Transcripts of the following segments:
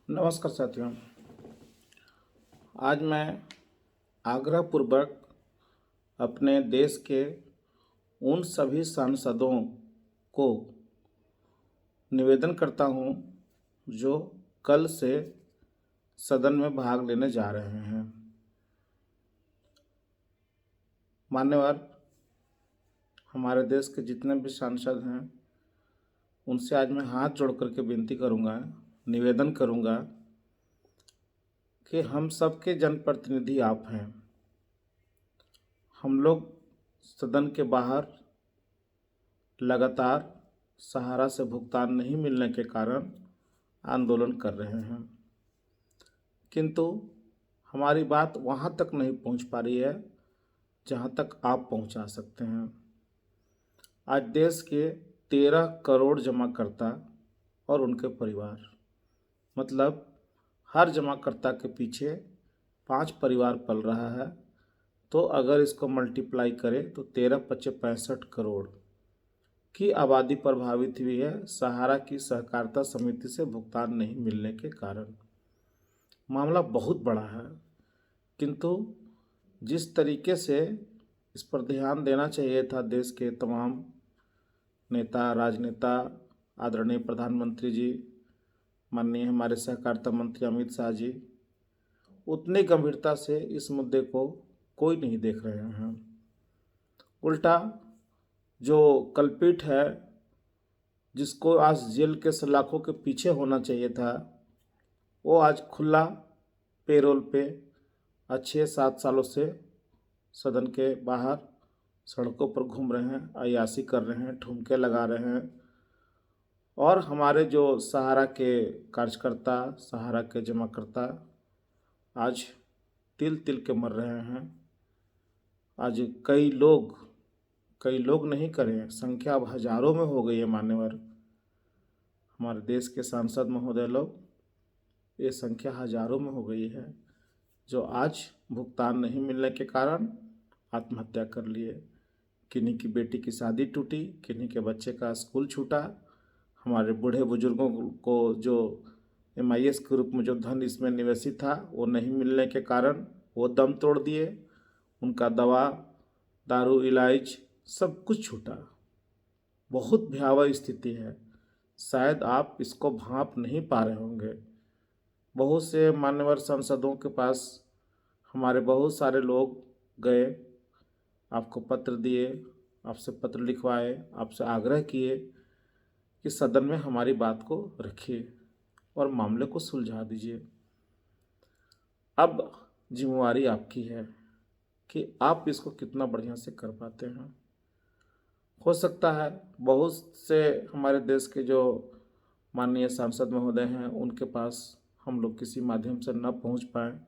नमस्कार साथियों। आज मैं आग्रहपूर्वक अपने देश के उन सभी सांसदों को निवेदन करता हूं जो कल से सदन में भाग लेने जा रहे हैं। मान्यवर, हमारे देश के जितने भी सांसद हैं उनसे आज मैं हाथ जोड़ करके विनती करूंगा, निवेदन करूंगा कि हम सबके जनप्रतिनिधि आप हैं। हम लोग सदन के बाहर लगातार सहारा से भुगतान नहीं मिलने के कारण आंदोलन कर रहे हैं, किंतु हमारी बात वहाँ तक नहीं पहुँच पा रही है जहाँ तक आप पहुँचा सकते हैं। आज देश के 13 करोड़ जमाकर्ता और उनके परिवार, मतलब हर जमाकर्ता के पीछे 5 परिवार पल रहा है, तो अगर इसको मल्टीप्लाई करें तो 13×5 = 65 करोड़ की आबादी प्रभावित हुई है सहारा की सहकारिता समिति से भुगतान नहीं मिलने के कारण। मामला बहुत बड़ा है, किंतु जिस तरीके से इस पर ध्यान देना चाहिए था देश के तमाम नेता, राजनेता, आदरणीय प्रधानमंत्री जी, माननीय हमारे सहकारिता मंत्री अमित शाह जी, उतनी गंभीरता से इस मुद्दे को कोई नहीं देख रहे हैं। उल्टा जो कल्पित है, जिसको आज जेल के सलाखों के पीछे होना चाहिए था, वो आज खुला पेरोल पे 6-7 सालों से सदन के बाहर सड़कों पर घूम रहे हैं, अय्याशी कर रहे हैं, ठुमके लगा रहे हैं। और हमारे जो सहारा के कार्यकर्ता, सहारा के जमाकर्ता आज तिल तिल के मर रहे हैं। आज कई लोग नहीं करें, संख्या अब हजारों में हो गई है। मान्यवर, हमारे देश के सांसद महोदय लोग, ये संख्या हजारों में हो गई है जो आज भुगतान नहीं मिलने के कारण आत्महत्या कर लिए। किन्हीं की बेटी की शादी टूटी, किन्हीं के बच्चे का स्कूल छूटा। हमारे बूढ़े बुजुर्गों को जो MIS के रूप में जो धन इसमें निवेशित था वो नहीं मिलने के कारण वो दम तोड़ दिए। उनका दवा, दारू, इलाज सब कुछ छूटा। बहुत भयावह स्थिति है। शायद आप इसको भांप नहीं पा रहे होंगे। बहुत से मान्यवर सांसदों के पास हमारे बहुत सारे लोग गए, आपको पत्र दिए, आपसे पत्र लिखवाए, आपसे आग्रह किए कि सदन में हमारी बात को रखिए और मामले को सुलझा दीजिए। अब जिम्मेवारी आपकी है कि आप इसको कितना बढ़िया से कर पाते हैं। हो सकता है बहुत से हमारे देश के जो माननीय सांसद महोदय हैं उनके पास हम लोग किसी माध्यम से न पहुंच पाए,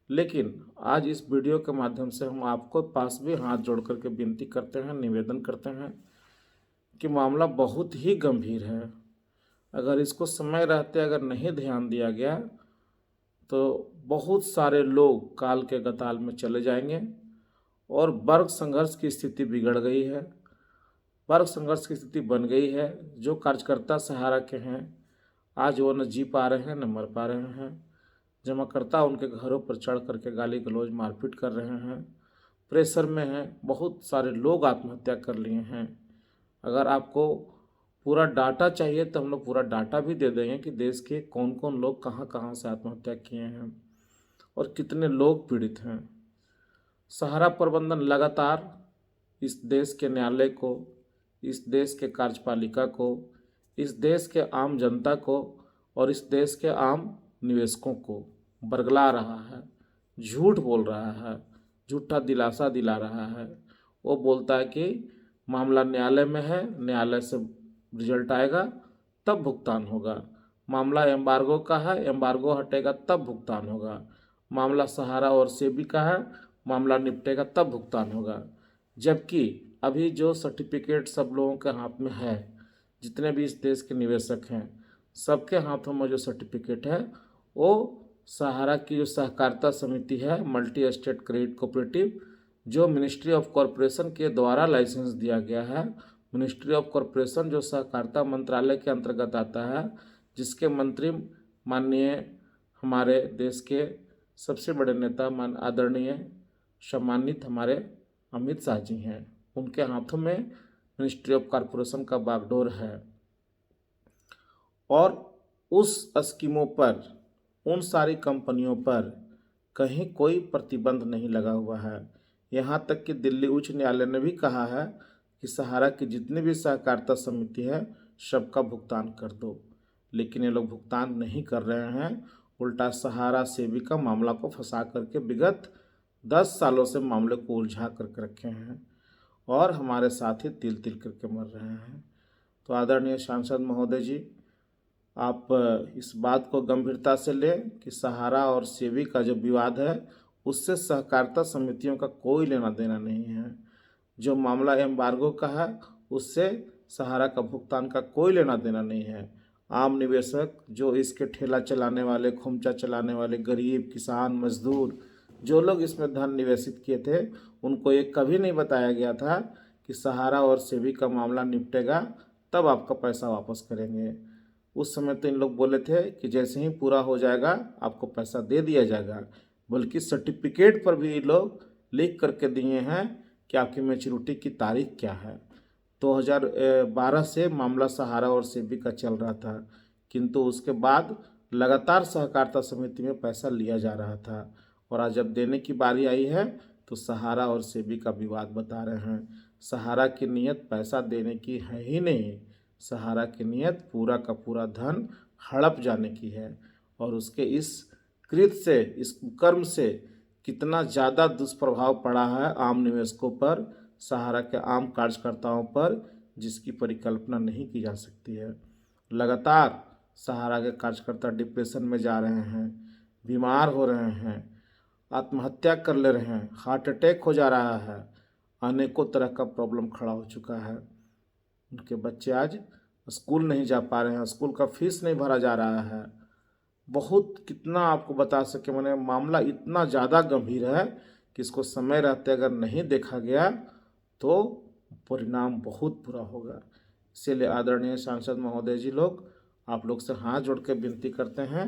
लेकिन आज इस वीडियो के माध्यम से हम आपको पास भी हाथ जोड़ करके विनती करते हैं, निवेदन करते हैं कि मामला बहुत ही गंभीर है। अगर इसको समय रहते अगर नहीं ध्यान दिया गया तो बहुत सारे लोग काल के गताल में चले जाएंगे और वर्ग संघर्ष की स्थिति बिगड़ गई है। वर्ग संघर्ष की स्थिति बन गई है। जो कार्यकर्ता सहारा के हैं आज वो न जी पा रहे हैं न मर पा रहे हैं। जमाकर्ता उनके घरों पर चढ़ करके गाली गलौज मारपीट कर रहे हैं, प्रेशर में हैं। बहुत सारे लोग आत्महत्या कर लिए हैं। अगर आपको पूरा डाटा चाहिए तो हम लोग पूरा डाटा भी दे देंगे कि देश के कौन कौन लोग कहाँ कहाँ से आत्महत्या किए हैं और कितने लोग पीड़ित हैं। सहारा प्रबंधन लगातार इस देश के न्यायालय को, इस देश के कार्यपालिका को, इस देश के आम जनता को और इस देश के आम निवेशकों को बरगला रहा है, झूठ बोल रहा है, झूठा दिलासा दिला रहा है। वो बोलता है कि मामला न्यायालय में है, न्यायालय से रिजल्ट आएगा तब भुगतान होगा। मामला एम्बार्गो का है, एम्बार्गो हटेगा तब भुगतान होगा। मामला सहारा और सेबी का है, मामला निपटेगा तब भुगतान होगा। जबकि अभी जो सर्टिफिकेट सब लोगों के हाथ में है, जितने भी इस देश के निवेशक हैं, सबके हाथों में जो सर्टिफिकेट है वो सहारा की जो सहकारिता समिति है, मल्टी स्टेट क्रेडिट कोऑपरेटिव, जो मिनिस्ट्री ऑफ कॉरपोरेशन के द्वारा लाइसेंस दिया गया है। मिनिस्ट्री ऑफ कॉरपोरेशन जो सहकारिता मंत्रालय के अंतर्गत आता है, जिसके मंत्री माननीय हमारे देश के सबसे बड़े नेता आदरणीय सम्मानित हमारे अमित शाह जी हैं। उनके हाथों में मिनिस्ट्री ऑफ कॉरपोरेशन का बागडोर है और उस स्कीमों पर, उन सारी कंपनियों पर कहीं कोई प्रतिबंध नहीं लगा हुआ है। यहाँ तक कि दिल्ली उच्च न्यायालय ने भी कहा है कि सहारा की जितनी भी सहकारिता समिति है सबका भुगतान कर दो, लेकिन ये लोग भुगतान नहीं कर रहे हैं। उल्टा सहारा सेविका मामला को फंसा करके विगत 10 सालों से मामले को उलझा करके रखे हैं और हमारे साथी तिल तिल करके मर रहे हैं। तो आदरणीय सांसद महोदय जी, आप इस बात को गंभीरता से लें कि सहारा और सेवी का जो विवाद है उससे सहकारिता समितियों का कोई लेना देना नहीं है। जो मामला एम्बार्गो का है उससे सहारा का भुगतान का कोई लेना देना नहीं है। आम निवेशक, जो इसके ठेला चलाने वाले, खोमचा चलाने वाले, गरीब, किसान, मजदूर, जो लोग इसमें धन निवेशित किए थे, उनको ये कभी नहीं बताया गया था कि सहारा और सेवी का मामला निपटेगा तब आपका पैसा वापस करेंगे। उस समय तो इन लोग बोले थे कि जैसे ही पूरा हो जाएगा आपको पैसा दे दिया जाएगा, बल्कि सर्टिफिकेट पर भी ये लोग लिख करके दिए हैं कि आपकी मैच्योरिटी की तारीख क्या है। 2012 से मामला सहारा और सेबी का चल रहा था, किंतु उसके बाद लगातार सहकारिता समिति में पैसा लिया जा रहा था और आज जब देने की बारी आई है तो सहारा और सेबी का विवाद बता रहे हैं। सहारा की नीयत पैसा देने की है ही नहीं, सहारा की नीयत पूरा का पूरा धन हड़प जाने की है और उसके इस कृत्य से, इस कर्म से कितना ज़्यादा दुष्प्रभाव पड़ा है आम निवेशकों पर, सहारा के आम कार्यकर्ताओं पर, जिसकी परिकल्पना नहीं की जा सकती है। लगातार सहारा के कार्यकर्ता डिप्रेशन में जा रहे हैं, बीमार हो रहे हैं, आत्महत्या कर ले रहे हैं, हार्ट अटैक हो जा रहा है, अनेकों तरह का प्रॉब्लम खड़ा हो चुका है। उनके बच्चे आज स्कूल नहीं जा पा रहे हैं, स्कूल का फीस नहीं भरा जा रहा है। बहुत कितना आपको बता सके, मैंने मामला इतना ज़्यादा गंभीर है कि इसको समय रहते अगर नहीं देखा गया तो परिणाम बहुत बुरा होगा। इसीलिए आदरणीय सांसद महोदय जी लोग, आप लोग से हाथ जोड़ के विनती करते हैं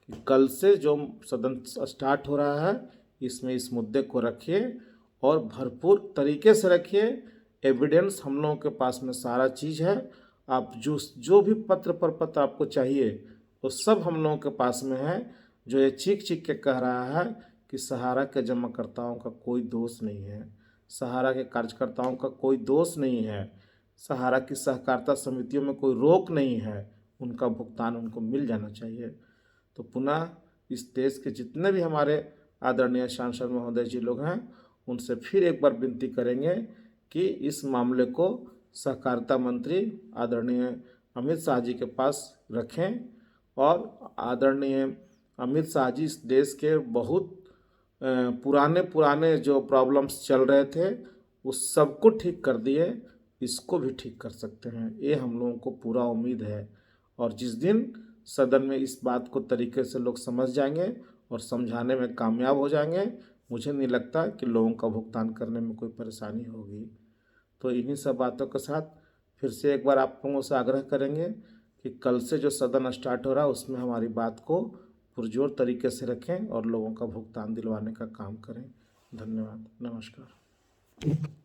कि कल से जो सदन स्टार्ट हो रहा है इसमें इस मुद्दे को रखिए और भरपूर तरीके से रखिए। एविडेंस हम लोगों के पास में सारा चीज़ है। आप जो भी पत्र आपको चाहिए वो सब हम लोगों के पास में है। जो ये चीख चीख के कह रहा है कि सहारा के जमाकर्ताओं का कोई दोष नहीं है, सहारा के कार्यकर्ताओं का कोई दोष नहीं है, सहारा की सहकारिता समितियों में कोई रोक नहीं है, उनका भुगतान उनको मिल जाना चाहिए। तो पुनः इस देश के जितने भी हमारे आदरणीय सांसद महोदय जी लोग हैं उनसे फिर एक बार विनती करेंगे कि इस मामले को सहकारिता मंत्री आदरणीय अमित शाह जी के पास रखें और आदरणीय अमित शाह जी इस देश के बहुत पुराने जो प्रॉब्लम्स चल रहे थे उस सबको ठीक कर दिए, इसको भी ठीक कर सकते हैं, ये हम लोगों को पूरा उम्मीद है। और जिस दिन सदन में इस बात को तरीके से लोग समझ जाएंगे और समझाने में कामयाब हो जाएंगे, मुझे नहीं लगता कि लोगों का भुगतान करने में कोई परेशानी होगी। तो इन्हीं सब बातों के साथ फिर से एक बार आप लोगों से आग्रह करेंगे कि कल से जो सदन स्टार्ट हो रहा है उसमें हमारी बात को पुरजोर तरीके से रखें और लोगों का भुगतान दिलवाने का काम करें। धन्यवाद, नमस्कार।